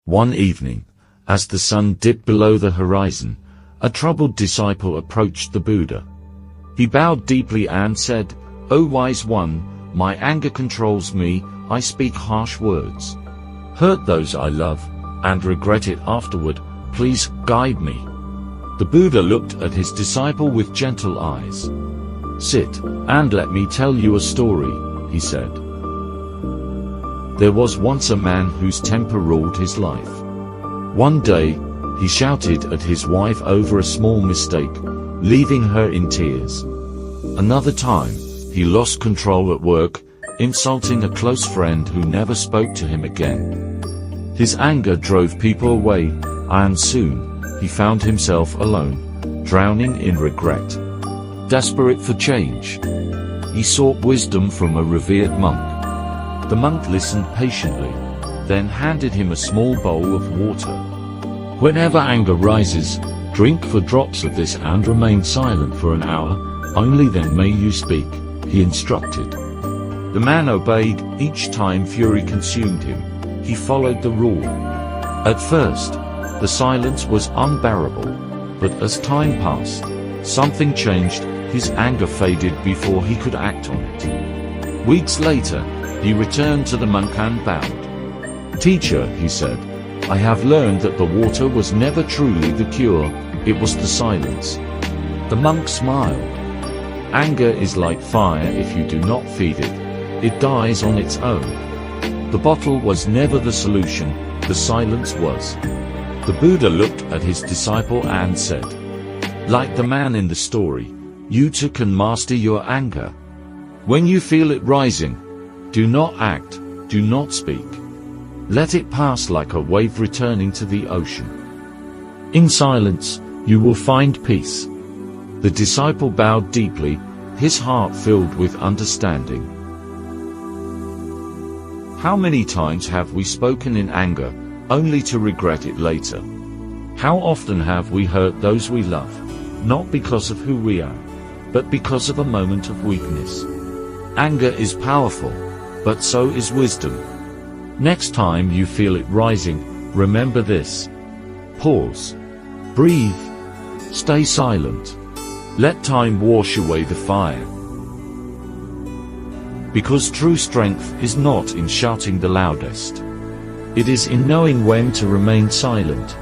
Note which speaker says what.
Speaker 1: One evening, as the sun dipped below the horizon, a troubled disciple approached the Buddha. He bowed deeply and said, "O wise one, my anger controls me, I speak harsh words. Hurt those I love, and regret it afterward, please guide me." The Buddha looked at his disciple with gentle eyes. "Sit, and let me tell you a story," he said. There was once a man whose temper ruled his life. One day, he shouted at his wife over a small mistake, leaving her in tears. Another time, he lost control at work, insulting a close friend who never spoke to him again. His anger drove people away, and soon, he found himself alone, drowning in regret. Desperate for change, he sought wisdom from a revered monk. The monk listened patiently, then handed him a small bowl of water. "Whenever anger rises, drink 4 drops of this and remain silent for an hour, only then may you speak," he instructed. The man obeyed. Each time fury consumed him, he followed the rule. At first, the silence was unbearable, but as time passed, something changed. His anger faded before he could act on it. Weeks later, he returned to the monk and bowed. "Teacher," he said, "I have learned that the water was never truly the cure, it was the silence." The monk smiled. "Anger is like fire. If you do not feed it, it dies on its own. The bottle was never the solution, the silence was." The Buddha looked at his disciple and said, "Like the man in the story, you too can master your anger. When you feel it rising, do not act, do not speak. Let it pass like a wave returning to the ocean. In silence, you will find peace." The disciple bowed deeply, his heart filled with understanding. How many times have we spoken in anger, only to regret it later? How often have we hurt those we love, not because of who we are, but because of a moment of weakness? Anger is powerful, but so is wisdom. Next time you feel it rising, remember this. Pause. Breathe. Stay silent. Let time wash away the fire. Because true strength is not in shouting the loudest. It is in knowing when to remain silent.